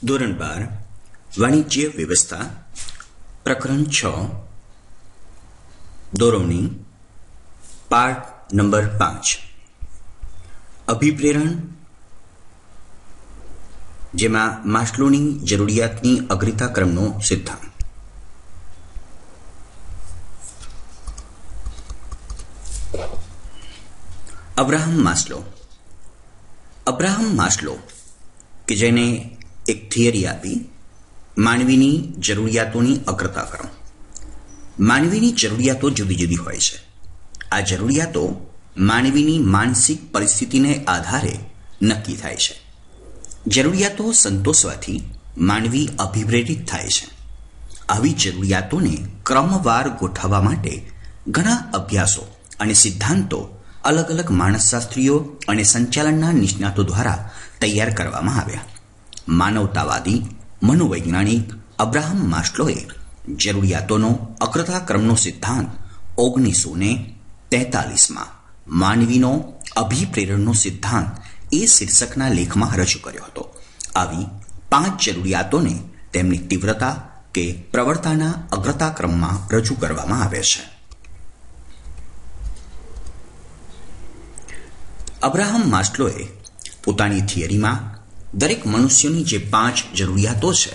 ધોરણ 12 વાણિજ્ય વ્યવસ્થા પ્રકરણ 6 દોરવણી પાઠ નંબર 5 અભિપ્રેરણ, જેમાં માસ્લોની જરૂરિયાતની અગ્રતા ક્રમનો સિદ્ધાંત. અબ્રાહમ માસ્લો કે જેને એક થિયરી આપી માનવીની જરૂરિયાતોની અગ્રતા ક્રમ. માનવીની જરૂરિયાતો જુદી જુદી હોય છે. આ જરૂરિયાતો માનવીની માનસિક પરિસ્થિતિને આધારે નક્કી થાય છે. જરૂરિયાતો સંતોષવાથી માનવી અભિપ્રેરિત થાય છે. આવી જરૂરિયાતોને ક્રમવાર ગોઠવવા માટે ઘણા અભ્યાસો અને સિદ્ધાંતો અલગ અલગ માનસશાસ્ત્રીઓ અને સંચાલનના નિષ્ણાતો દ્વારા તૈયાર કરવામાં આવ્યા. માનવતાવાદી મનોવૈજ્ઞાનિક અબ્રાહમ માસ્લોએ જરૂરિયાતોનો અગ્રતા ક્રમનો સિદ્ધાંત 1943માં માનવીનો અભિપ્રેરણનો સિદ્ધાંત એ શીર્ષકના લેખમાં રજૂ કર્યો હતો. આવી 5 જરૂરિયાતોને તેમની તીવ્રતા કે પ્રવળતાના અગ્રતા ક્રમમાં રજૂ કરવામાં આવે છે. અબ્રાહમ માસ્લોએ પોતાની થિયરીમાં દરેક મનુષ્યની જે 5 જરૂરિયાતો છે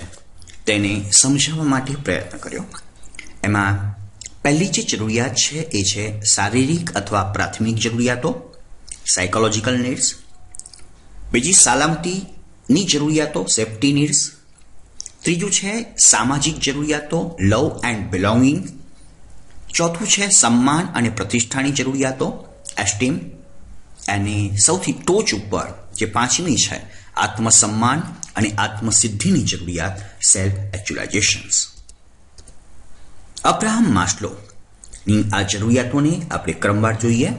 તેને સમજાવવા માટે પ્રયત્ન કર્યો. એમાં પહેલી જે જરૂરિયાત છે એ છે શારીરિક અથવા પ્રાથમિક જરૂરિયાતો, સાયકોલોજીકલ નીડ્સ. બીજી સલામતીની જરૂરિયાતો, સેફ્ટી નીડ્સ. ત્રીજું છે સામાજિક જરૂરિયાતો, લવ એન્ડ બિલોંગિંગ. ચોથું છે સન્માન અને પ્રતિષ્ઠાની જરૂરિયાતો, એસ્ટીમ. અને સૌથી ટોચ ઉપર જે 5મી છે આત્મસન્માન અને આત્મસિદ્ધિની જરૂરિયાત, સેલ્ફ એક્ચ્યુલાઇઝેશન્સ. અબ્રાહમ માસ્લોની આ જરૂરિયાતોને આપણે ક્રમવાર જોઈએ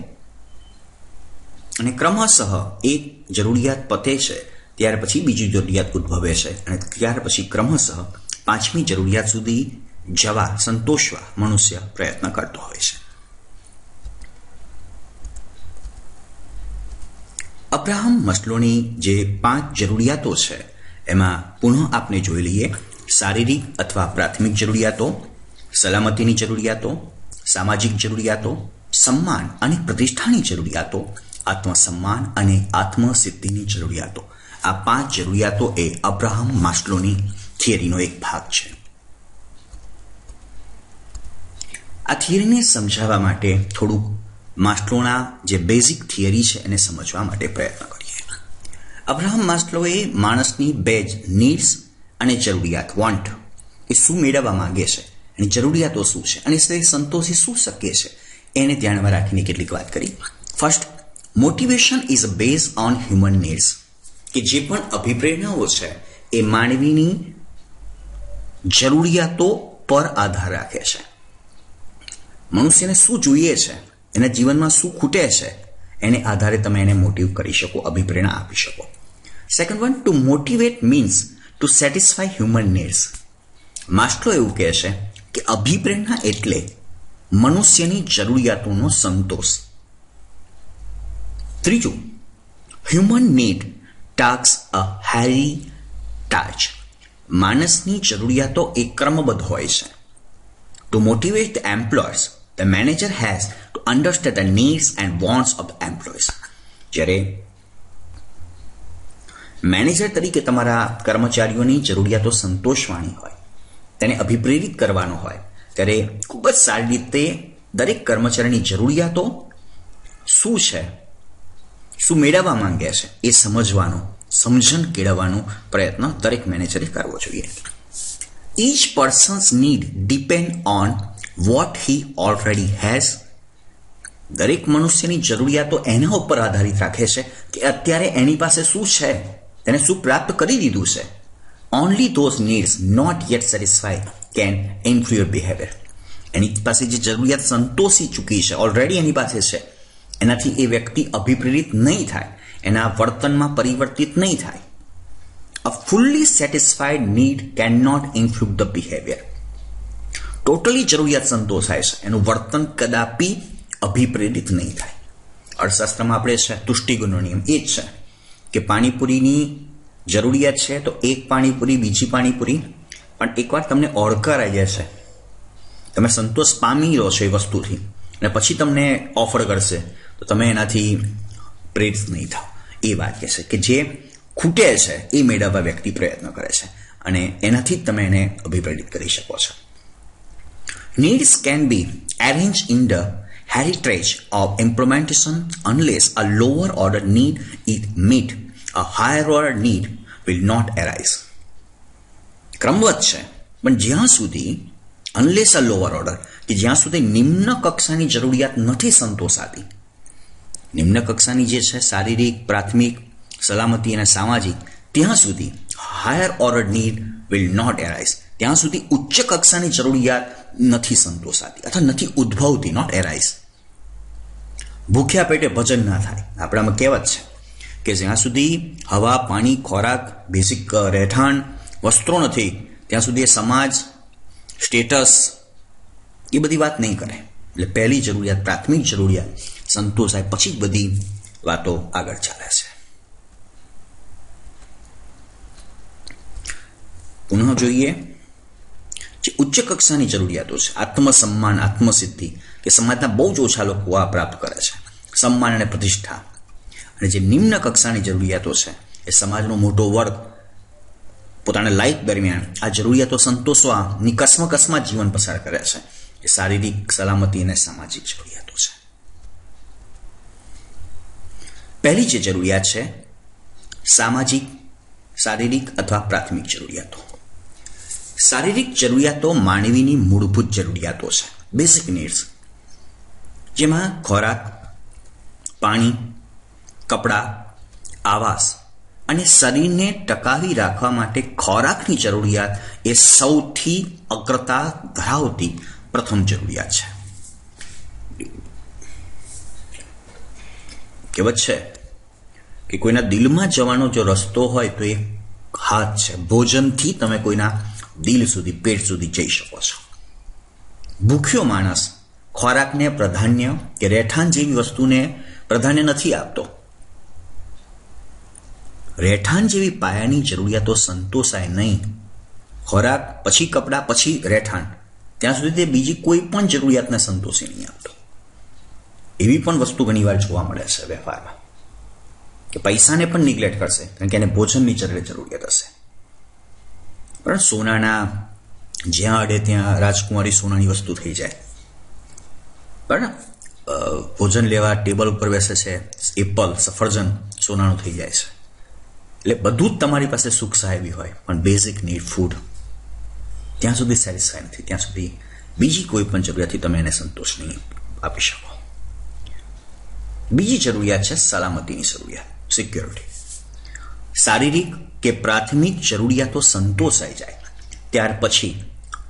અને ક્રમશઃ એક જરૂરિયાત પતે છે ત્યાર પછી બીજી જરૂરિયાત ઉદ્ભવે છે અને ત્યાર પછી ક્રમશઃ 5મી જરૂરિયાત સુધી જવા સંતોષવા મનુષ્ય પ્રયત્ન કરતો હોય છે. અબ્રાહમ માસ્લોની જે 5 જરૂરિયાતો છે એમાં પુનઃ આપણે જોઈ લઈએ. શારીરિક અથવા પ્રાથમિક જરૂરિયાતો, સલામતીની જરૂરિયાતો, સામાજિક જરૂરિયાતો, સન્માન અને પ્રતિષ્ઠાની જરૂરિયાતો, આત્મસન્માન અને આત્મસિદ્ધિની જરૂરિયાતો. આ 5 જરૂરિયાતો એ અબ્રાહમ માસ્લોની થિયરીનો એક ભાગ છે. આ થિયરીને સમજાવવા માટે થોડુંક માસ્લોના જે બેઝિક થિયરી છે એને સમજવા માટે પ્રયત્ન કરીએ. અબ્રાહમ માસ્લોએ માણસની 2 નીડ્સ અને જરૂરિયાત, વોન્ટ, એ શું મેળવવા માંગે છે અને જરૂરિયાતો શું છે અને તે સંતોષી શું શકે છે એને ધ્યાનમાં રાખીને કેટલીક વાત કરી. First, motivation is base on human needs, કે જે પણ અભિપ્રેરણાઓ છે એ માનવીની જરૂરિયાતો પર આધાર રાખે છે. મનુષ્યને શું જોઈએ છે, એના જીવનમાં શું ખૂટે છે એને આધારે તમે એને મોટિવ કરી શકો, અભિપ્રેરણા આપી શકો. Second one, to motivate means to satisfy human needs. Maslow એવું કહે છે કે અભિપ્રેરણા એટલે મનુષ્યની જરૂરિયાતોનો સંતોષ. ત્રીજું, human need task a heritage. માણસની જરૂરિયાતો એ ક્રમબદ્ધ હોય છે. To motivate the employers, the manager has to understand the needs and wants of the employees. જ્યારે મેનેજર તરીકે તમારા કર્મચારીઓની જરૂરિયાતો સંતોષવાની હોય, તેને અભિપ્રેરિત કરવાનો હોય, ત્યારે ખૂબ જ સારી રીતે દરેક કર્મચારીની જરૂરિયાતો શું છે, શું મેળવવા માંગે છે એ સમજવાનો, સમજણ કેળવવાનો પ્રયત્ન દરેક મેનેજરે કરવો જોઈએ. Each person's need depend on what he already has. દરેક મનુષ્યની જરૂરિયાતો એના ઉપર આધારિત રાખે છે કે અત્યારે એની પાસે શું છે, તેને શું પ્રાપ્ત કરી દીધું છે. Only those needs not yet satisfied can influence your behavior. એની પાસે જે જરૂરિયાત સંતોષી ચૂકી છે, ઓલરેડી એની પાસે છે, એનાથી એ વ્યક્તિ અભિપ્રેરિત નહીં થાય, એના વર્તનમાં પરિવર્તિત નહીં થાય. A fully satisfied need cannot influence the behavior. Totally જરૂરિયાત સંતોષાય છે, એનું વર્તન કદાપી અભિપ્રેરિત નહીં થાય. અર્થશાસ્ત્રમાં આપણે છે તુષ્ટિગુણનો નિયમ એ જ છે કે પાણીપુરીની જરૂરિયાત છે તો એક પાણીપુરી, બીજી પાણીપુરી, પણ એકવાર તમને ઓળકાર આવી જશે, તમે સંતોષ પામી રહો છો એ વસ્તુથી, અને પછી તમને ઓફર કરશે તો તમે એનાથી પ્રેરિત નહીં થાવ. એ વાત કહે છે કે જે ખૂટે છે એ મેળવવા વ્યક્તિ પ્રયત્ન કરે છે, અને એનાથી જ તમે એને અભિપ્રેરિત કરી શકો છો. Needs can be arranged in the heritage of implementation unless a lower order need is met. A higher order need will not arise. ક્રમવત છે, પણ જ્યાં સુધી unless a lower order, કે જ્યાં સુધી નિમ્ન કક્ષાની જરૂરિયાત નથી સંતોષાતી, નિમ્ન કક્ષાની જે છે શારીરિક, પ્રાથમિક, સલામતી અને સામાજિક, ત્યાં સુધી higher order need will not arise, ત્યાં સુધી ઉચ્ચ કક્ષાની જરૂરિયાત નથી સંતોષાતી અથવા નથી ઉદ્ભવતી, નોટ એરાઇઝ. ભૂખ્યા પેટે ભજન ના થાય, આપણામાં કહેવત છે કે જ્યાં સુધી હવા, પાણી, ખોરાક, બેઝિક રહેઠાણ, વસ્ત્રો નથી, ત્યાં સુધી એ સમાજ, સ્ટેટસ, એ બધી વાત નહીં કરે. એટલે પહેલી જરૂરિયાત, પ્રાથમિક જરૂરિયાત સંતોષાય પછી જ બધી વાતો આગળ ચાલે છે. પુનઃ જોઈએ જે ઉચ્ચ કક્ષાની જરૂરિયાતો છે, આત્મસન્માન, આત્મસિદ્ધિ, કે સમાજના બહુ જ ઓછા લોકો આ પ્રાપ્ત કરે છે, સન્માન અને પ્રતિષ્ઠા. અને જે નિમ્ન કક્ષાની જરૂરિયાતો છે એ સમાજનો મોટો વર્ગ પોતાના લાઈફ દરમિયાન આ જરૂરિયાતો સંતોષવાની કસમાં જીવન પસાર કરે છે. એ શારીરિક, સલામતી અને સામાજિક જરૂરિયાતો છે. પહેલી જે જરૂરિયાત છે સામાજિક, શારીરિક અથવા પ્રાથમિક જરૂરિયાતો. શારીરિક જરૂરિયાતો માનવીની મૂળભૂત જરૂરિયાતો છે, બેઝિક નીડ્સ, જેમાં ખોરાક, પાણી, કપડાં, આવાસ અને શરીરને ટકાવી રાખવા માટે ખોરાકની જરૂરિયાત એ સૌથી અગ્રતા ધરાવતી પ્રથમ જરૂરિયાત છે. કહેવત છે કે કોઈના દિલમાં જવાનો જો રસ્તો હોય તો એ હાથ છે. ભોજનથી તમે કોઈના દિલ સુધી, પેટ સુધી જઈ શકો છો. ભૂખ્યો માણસ ખોરાકને પ્રાધાન્ય કે રહેઠાણ જેવી વસ્તુને પ્રાધાન્ય નથી આપતો. રહેઠાણ જેવી પાયાની જરૂરિયાતો સંતોષાય નહીં, ખોરાક પછી કપડાં પછી રહેઠાણ, ત્યાં સુધી તે બીજી કોઈ પણ જરૂરિયાતને સંતોષી નહીં આપતો. એવી પણ વસ્તુ ઘણીવાર જોવા મળે છે વેપારમાં કે પૈસાને પણ નિગ્લેક્ટ કરશે કારણ કે એને ભોજનની જરૂરિયાત હશે. પણ સોનાના જ્યાં અડે ત્યાં રાજકુમારી સોનાની વસ્તુ થઈ જાય. પણ ભોજન લેવા ટેબલ ઉપર બેસે છે, એપલ, સફરજન સોનાનું થઈ જાય છે. એટલે બધું જ તમારી પાસે સુખ સહાયવી હોય, પણ બેઝિક નીડ ફૂડ ત્યાં સુધી સેટિસ્ફાય નથી, ત્યાં સુધી બીજી કોઈ પણ જરૂરિયાતથી તમે એને સંતોષ નહીં આપી શકો. બીજી જરૂરિયાત છે સલામતીની જરૂરિયાત, સિક્યોરિટી. શારીરિક કે પ્રાથમિક જરૂરિયાતો સંતોષાઈ જાય ત્યાર પછી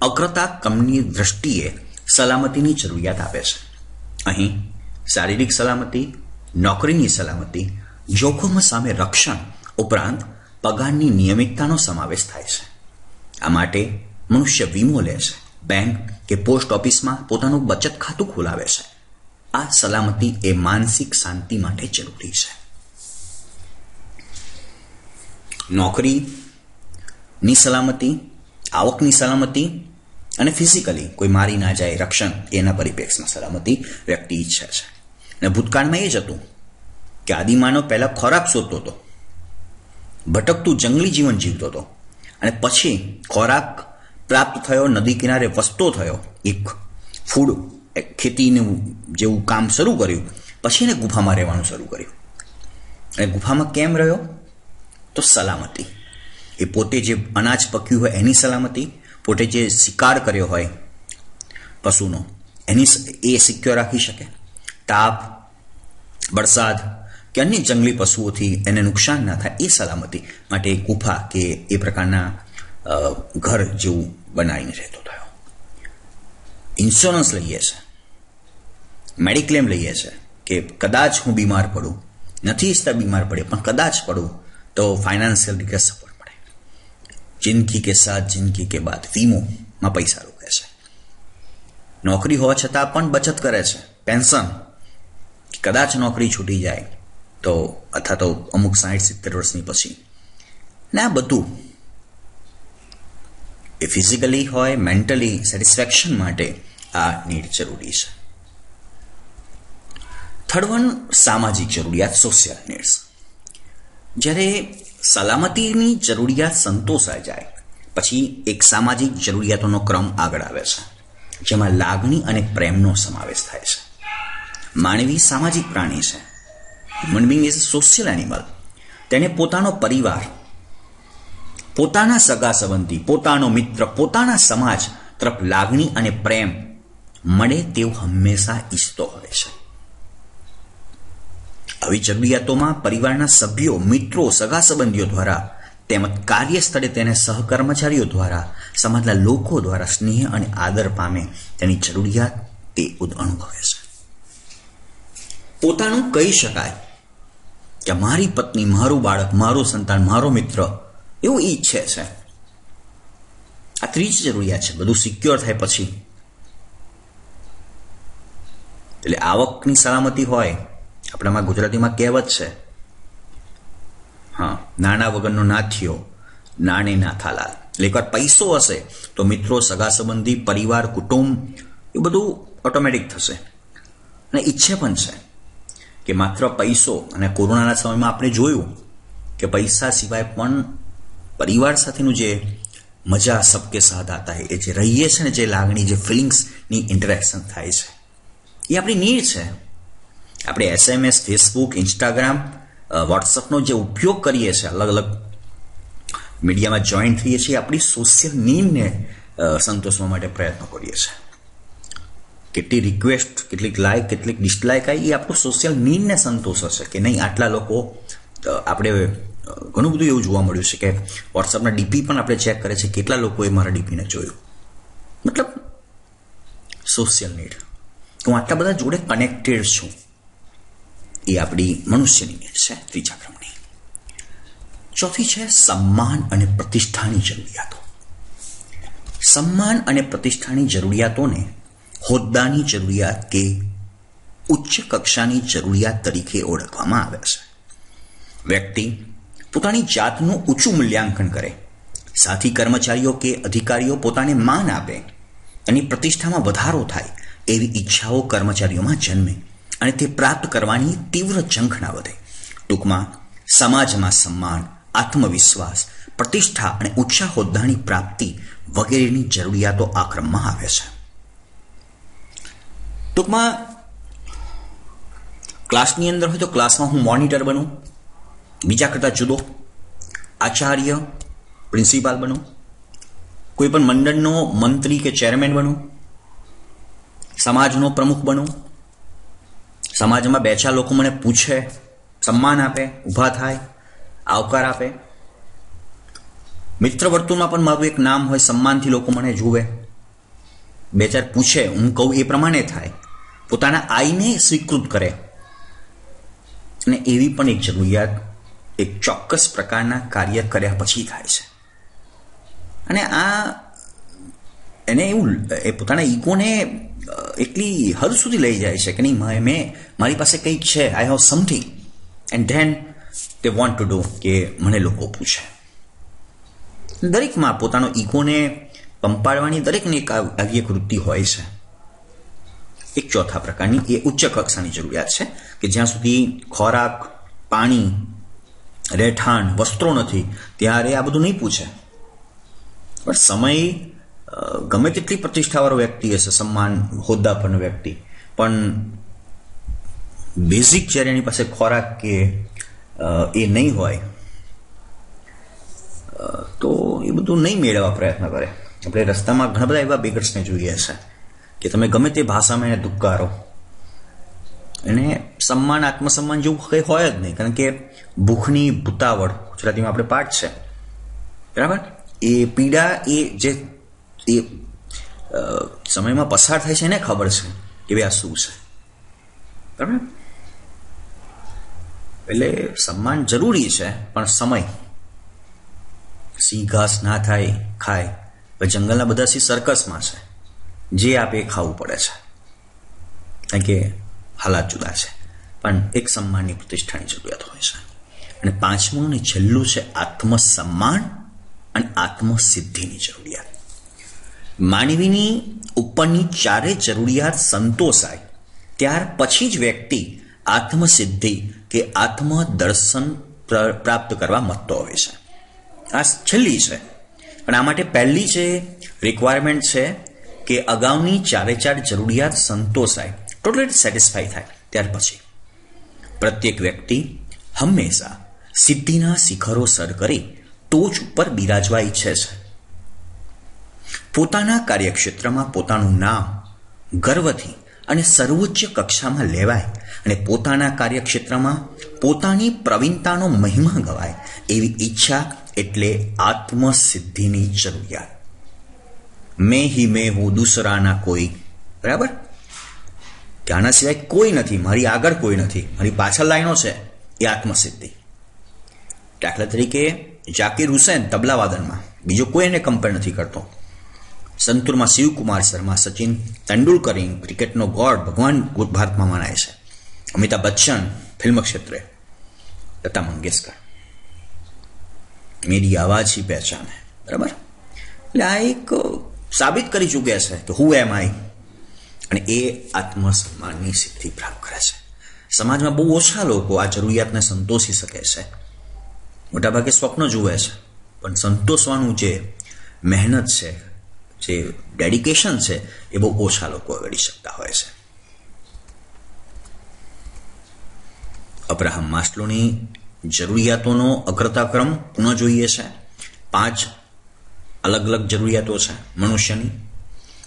અગ્રતા ક્રમની દ્રષ્ટિએ સલામતીની જરૂરિયાત આપે છે. અહીં શારીરિક સલામતી, નોકરીની સલામતી, જોખમો સામે રક્ષણ ઉપરાંત પગારની નિયમિતતાનો સમાવેશ થાય છે. આ માટે મનુષ્ય વીમો લે છે, બેંક કે પોસ્ટ ઓફિસમાં પોતાનું બચત ખાતું ખોલાવે છે. આ સલામતી એ માનસિક શાંતિ માટે જરૂરી છે. નોકરીની સલામતી, આવકની સલામતી અને ફિઝિકલી કોઈ મારી ના જાય રક્ષણ, એના પરિપ્રેક્ષમાં સલામતી વ્યક્તિ ઈચ્છે છે. અને ભૂતકાળમાં એ જ હતું કે આદિમાનવ પહેલા ખોરાક શોધતો હતો, ભટકતું જંગલી જીવન જીવતો હતો, અને પછી ખોરાક પ્રાપ્ત થયો, નદી કિનારે વસતો થયો, એક ફૂડ ખેતીનું જેવું કામ શરૂ કર્યું, પછી એને ગુફામાં રહેવાનું શરૂ કર્યું. અને ગુફામાં કેમ રહ્યો? તો સલામતી. એ પોતે જે અનાજ પક્યું હોય એની સલામતી, પોતે જે શિકાર કર્યો હોય પશુનો એની એ સિક્યોર રાખી શકે. તાપ, વરસાદ કે અન્ય જંગલી પશુઓથી એને નુકસાન ના થાય એ સલામતી માટે ગુફા કે એ પ્રકારના ઘર જેવું બનાવીને રહેતો થયો. ઇન્સ્યોરન્સ લઈએ છે, મેડિક્લેમ લઈએ છે કે કદાચ હું બીમાર પડું, નથી ઈચ્છતા બીમાર પડે પણ કદાચ પડું તો ફાઇનાન્શિયલ રીતે સપોર્ટ મળે. જિંદગી કે સાથ જિંદગી કે બાદ વીમોમાં પૈસા રોકે છે. નોકરી હોવા છતાં પણ બચત કરે છે, પેન્શન, કદાચ નોકરી છૂટી જાય તો અથવા તો અમુક 60-70 વર્ષની પછી ને આ બધું એ ફિઝિકલી હોય, મેન્ટલી સેટિસ્ફેક્શન માટે આ નીડ જરૂરી છે. થર્ડ વન, સામાજિક જરૂરિયાત, સોશિયલ નીડ્સ. જ્યારે સલામતીની જરૂરિયાત સંતોષાઈ જાય પછી એક સામાજિક જરૂરિયાતોનો ક્રમ આગળ આવે છે, જેમાં લાગણી અને પ્રેમનો સમાવેશ થાય છે. માનવી સામાજિક પ્રાણી છે. Human being is a social animal. તેને પોતાનો પરિવાર, પોતાના સગા સંબંધી, પોતાનો મિત્ર, પોતાના સમાજ તરફ લાગણી અને પ્રેમ મળે તેવું હંમેશા ઈચ્છતો હોય છે. આવી જરૂરિયાતોમાં પરિવારના સભ્યો, મિત્રો, સગા સંબંધીઓ દ્વારા તેમજ કાર્યસ્થળે તેને સહકર્મચારીઓ દ્વારા, સમાજના લોકો દ્વારા સ્નેહ અને આદર પામે તેની જરૂરિયાત તે અનુભવે છે. પોતાનું કહી શકાય કે મારી પત્ની, મારું બાળક, મારું સંતાન, મારો મિત્ર એવું ઈચ્છે છે. આ ત્રીજી જરૂરિયાત છે. બધું સિક્યોર થાય પછી, એટલે આવકની સલામતી હોય. આપણામાં ગુજરાતીમાં કહેવત છે, હા, નાના વગરનો નાથિયો, નાણે ના થાલાલ. એટલે એકવાર પૈસો હશે તો મિત્રો, સગા સંબંધી, પરિવાર, કુટુંબ એ બધું ઓટોમેટિક થશે. અને ઈચ્છે પણ છે કે માત્ર પૈસો, અને કોરોનાના સમયમાં આપણે જોયું કે પૈસા સિવાય પણ પરિવાર સાથેનું જે મજા સબકે સાથ આતા હૈ, એ જે રહીએ છે ને, જે લાગણી, જે ફિલિંગ્સની ઇન્ટરેક્શન થાય છે, એ આપણી નીડ છે. આપણે SMS, ફેસબુક, ઇન્સ્ટાગ્રામ, વોટ્સઅપનો જે ઉપયોગ કરીએ છીએ, અલગ અલગ મીડિયામાં જોઈન થઈએ છીએ, આપણી સોશિયલ નીડને સંતોષવા માટે પ્રયત્નો કરીએ છીએ. કેટલી રિક્વેસ્ટ, કેટલીક લાઈક, કેટલીક ડિસલાઈક આવી, એ આપણું સોશિયલ નીડને સંતોષ હશે કે નહીં. આટલા લોકો, આપણે ઘણું બધું એવું જોવા મળ્યું છે કે વોટ્સઅપના ડીપી પણ આપણે ચેક કરે છે, કેટલા લોકોએ મારા ડીપીને જોયું. મતલબ સોશિયલ નીડ, હું આટલા બધા જોડે કનેક્ટેડ છું, એ આપણી મનુષ્યની નીડ છે. ત્રીજા ક્રમની. ચોથી છે સન્માન અને પ્રતિષ્ઠાની જરૂરિયાતો. સન્માન અને પ્રતિષ્ઠાની જરૂરિયાતોને હોદ્દાની જરૂરિયાત કે ઉચ્ચ કક્ષાની જરૂરિયાત તરીકે ઓળખવામાં આવે છે. વ્યક્તિ પોતાની જાતનું ઊંચું મૂલ્યાંકન કરે, સાથી કર્મચારીઓ કે અધિકારીઓ પોતાને માન આપે, એની પ્રતિષ્ઠામાં વધારો થાય એવી ઈચ્છાઓ કર્મચારીઓમાં જન્મે અને તે પ્રાપ્ત કરવાની તીવ્ર ઝંખના વધે. ટૂંકમાં સમાજમાં સન્માન, આત્મવિશ્વાસ, પ્રતિષ્ઠા અને ઊંચા હોદ્દાની પ્રાપ્તિ વગેરેની જરૂરિયાતો આ ક્રમમાં આવે છે. ટૂંકમાં ક્લાસની અંદર હોય તો ક્લાસમાં હું મોનિટર બનું, બીજા કરતાં જુદો, આચાર્ય, પ્રિન્સિપાલ બનું, કોઈ પણ મંડળનો મંત્રી કે ચેરમેન બનું, સમાજનો પ્રમુખ બનું, સમાજમાં બે ચાર લોકો મને પૂછે, સન્માન આપે, ઊભા થાય, આવકાર આપે, મિત્ર વર્તુળમાં પણ મારું એક નામ હોય, સન્માનથી લોકો મને જુએ, બે ચાર પૂછે, હું કહું એ પ્રમાણે થાય, પોતાના આઈને સ્વીકૃત કરે. અને એવી પણ એક જરૂરિયાત એક ચોક્કસ પ્રકારના કાર્ય કર્યા પછી થાય છે. અને આ એને એવું, એ પોતાના ઈગોને એટલી હદ સુધી લઈ જાય છે કે નહીં, મારી પાસે કંઈક છે, I have something, and then તે વોન્ટ ટુ ડુ, કે મને લોકો પૂછે. દરેકમાં પોતાનો ઈગોને પંપાડવાની દરેકની એક આવી એક વૃત્તિ હોય છે. એક ચોથા પ્રકારની એ ઉચ્ચ કક્ષાની જરૂરિયાત છે કે જ્યાં સુધી ખોરાક, પાણી, રહેઠાણ, વસ્ત્રો નથી ત્યારે આ બધું નહીં પૂછે. પણ સમય, ગમે તેટલી પ્રતિષ્ઠાવાળો વ્યક્તિ હશે, સન્માન, હોદ્દા પરનો વ્યક્તિ, પણ બેઝિક જ્યારે એની પાસે ખોરાક કે એ નહીં હોય તો એ બધું નહીં મેળવવા પ્રયત્ન કરે. આપણે રસ્તામાં ઘણા બધા એવા બેગર્સને જોઈએ છે કે તમે ગમે તે ભાષામાં એને ધુક્કારો, એને સન્માન, આત્મસન્માન જેવું કંઈ હોય જ નહીં, કારણ કે ભૂખની ભૂતાવળ, ગુજરાતીમાં આપણે પાઠ છે, બરાબર, એ પીડા એ જે એ સમયમાં પસાર થાય છે એને ખબર છે કે ભાઈ આ શું છે, બરાબર. એટલે સન્માન જરૂરી છે, પણ સમય, સિંહ ઘાસ ના થાય ખાય, જંગલના બધા સિંહ સર્કસમાં છે, જે આપે એ ખાવું પડે છે, કારણ કે હાલાત જુદા છે. પણ એક સન્માનની પ્રતિષ્ઠાની જરૂરિયાત હોય છે. અને પાંચમું અને છેલ્લું છે આત્મસન્માન અને આત્મસિદ્ધિની જરૂરિયાત. માનવીની ઉપરની ચારે જરૂરિયાત સંતોષાય ત્યાર પછી જ વ્યક્તિ આત્મસિદ્ધિ કે આત્મદર્શન પ્રાપ્ત કરવા માંગતો હોય છે. આ છેલ્લી છે, પણ આ માટે પહેલી જે રિક્વાયરમેન્ટ છે કે અગાઉની ચારે ચાર જરૂરિયાત સંતોષાય, ટોટલી સેટિસ્ફાઈ થાય, ત્યાર પછી પ્રત્યેક વ્યક્તિ હંમેશા સિદ્ધિના શિખરો સર કરી ટોચ ઉપર બિરાજવા ઈચ્છે છે. પોતાના કાર્યક્ષેત્રમાં પોતાનું નામ ગર્વથી અને સર્વોચ્ચ કક્ષામાં લેવાય અને પોતાના કાર્યક્ષેત્રમાં પોતાની પ્રવીણતાનો મહિમા ગવાય એવી ઈચ્છા એટલે આત્મસિદ્ધિની જરૂરિયાત. મેં હી મેં હું, દૂસરાના કોઈ. બરાબર? કે આના સિવાય કોઈ નથી, મારી આગળ કોઈ નથી, મારી પાછળ લાઈનો છે, એ આત્મસિદ્ધિ. દાખલા તરીકે ઝાકીર હુસૈન તબલાવાદનમાં બીજો કોઈ એને કમ્પેર નથી કરતો. સંતૂરમાં શિવકુમાર શર્મા, સચિન તેંડુલકર ક્રિકેટનો ગોડ, ભગવાન ભારતમાં મનાય છે. અમિતાભ બચ્ચન ફિલ્મ ક્ષેત્રે, લતા મંગેશકર, મેરી આવાજ હી પહેચાન હૈ. બરાબર? એટલે આ એક સાબિત કરી ચૂક્યા છે કે હુ એમ આઈ, અને એ આત્મસન્માનની સિદ્ધિ પ્રાપ્ત કરે છે. સમાજમાં બહુ ઓછા લોકો આ જરૂરિયાતને સંતોષી શકે છે. મોટાભાગે સ્વપ્ન જુએ છે, પણ સંતોષવાનું જે મહેનત છે, જે ડેડિકેશન છે, એ બહુ ઓછા લોકો આગળી શકતા હોય છે. અબ્રાહમ માસ્લોની જરૂરિયાતોનો અગ્રતાક્રમ પુનઃ જોઈએ છે. 5 અલગ અલગ જરૂરિયાતો છે મનુષ્યની.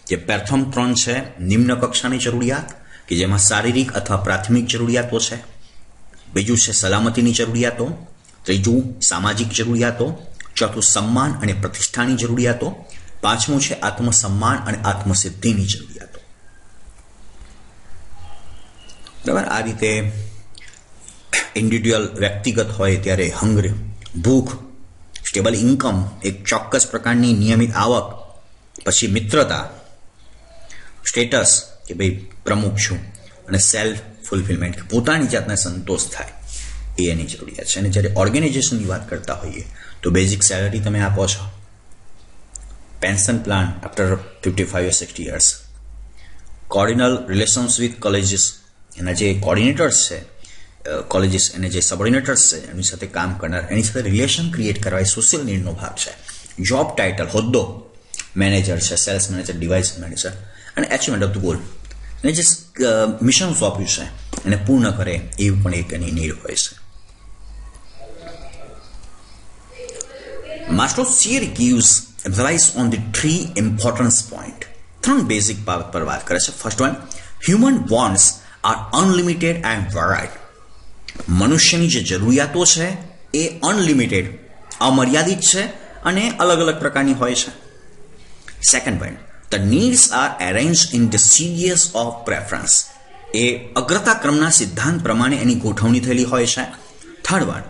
જે પ્રથમ 3 છે નિમ્ન કક્ષાની જરૂરિયાત, કે જેમાં શારીરિક અથવા પ્રાથમિક જરૂરિયાતો છે. બીજું છે સલામતીની જરૂરિયાતો. ત્રીજું સામાજિક જરૂરિયાતો. ચોથું સન્માન અને પ્રતિષ્ઠાની જરૂરિયાતો. પાંચમું છે આત્મસન્માન અને આત્મસિદ્ધિની જરૂરિયાતો. બરાબર? આ રીતે ઇન્ડિવિડ્યુઅલ વ્યક્તિગત હોય ત્યારે હંગ્ર, ભૂખ, સ્ટેબલ ઇન્કમ, એક ચોક્કસ પ્રકારની નિયમિત આવક, પછી મિત્રતા, સ્ટેટસ કે ભાઈ પ્રમુખ છું, અને સેલ્ફ ફુલફિલમેન્ટ, પોતાની જાતને સંતોષ થાય, એ એની જરૂરિયાત છે. અને જ્યારે ઓર્ગેનાઇઝેશનની વાત કરતા હોઈએ તો બેઝિક સેલરી તમે આપો છો, pension plan after 55 or 60 years, cordial relations with colleges, એના જે કોર્ડિનેટર્સ છે કોલેજીસ, અને જે સબઓર્ડિનેટર્સ છે એની સાથે કામ કરનાર, એની સાથે રિલેશન ક્રિએટ કરવા એ સોશિયલ નીડનો ભાગ છે. જોબ ટાઇટલ, હોદ્દો, મેનેજર છે, સેલ્સ મેનેજર, ડિવાઇસ મેનેજર, અને એચિવમેન્ટ ઓફ ધ ગોલ, અને જે મિશન સોંપ્યું છે એને પૂર્ણ કરે એવું પણ એક એની નીડ હોય છે. Maslow theory gives advice on the 3 importance point. 3 basic બાબત પર વાત કરે છે. First one, human wants are unlimited and varied. મનુષ્યની જે જરૂરિયાતો છે એ અનલિમિટેડ, અમર્યાદિત છે અને અલગ અલગ પ્રકારની હોય છે. Second point, the needs are arranged in the series of preference. એ અગ્રતા ક્રમના સિદ્ધાંત પ્રમાણે એની ગોઠવણી થયેલી હોય છે. Third one,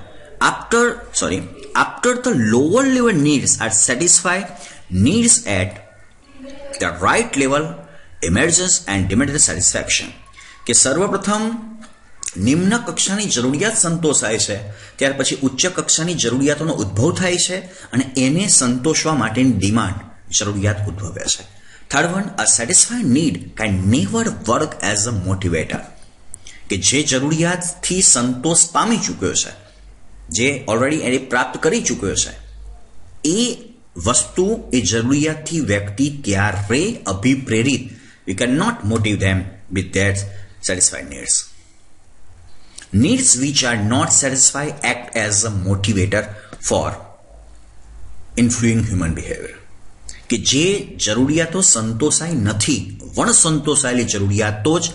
after the lower level needs are satisfied, needs at the right level emerges and demands satisfaction. કે સર્વપ્રથમ નિમ્ન કક્ષાની જરૂરિયાત સંતોષાય છે, ત્યાર પછી ઉચ્ચ કક્ષાની જરૂરિયાતોનો ઉદ્ભવ થાય છે અને એને સંતોષવા માટેની ડિમાન્ડ, જરૂરિયાત ઉદ્ભવે છે. Third one, a satisfied need can never work as a motivator. કે જે જરૂરિયાતથી સંતોષ પામી ચૂક્યો છે, જે ઓલરેડી એને પ્રાપ્ત કરી ચૂક્યો છે, એ વસ્તુ, એ જરૂરિયાતથી વ્યક્તિ ક્યારે અભિપ્રેરિત, we cannot motivate them with their satisfied needs. Needs which are not satisfied act as a motivator for influencing human behavior. કે જે જરૂરિયાતો સંતોષાઈ નથી, વણ સંતોષાયેલી જરૂરિયાતો જ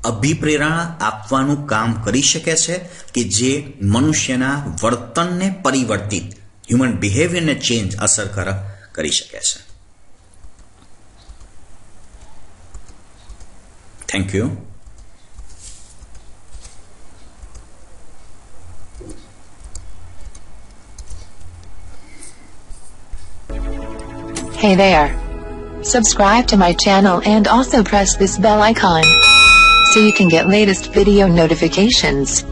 અભિપ્રેરણા આપવાનું કામ કરી શકે છે, કે જે મનુષ્યના વર્તનને પરિવર્તિત, હ્યુમન બિહેવિયરને ચેન્જ, અસર કરી શકે છે. Thank you. Hey there. Subscribe to my channel and also press this bell icon so you can get latest video notifications.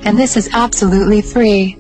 And this is absolutely free.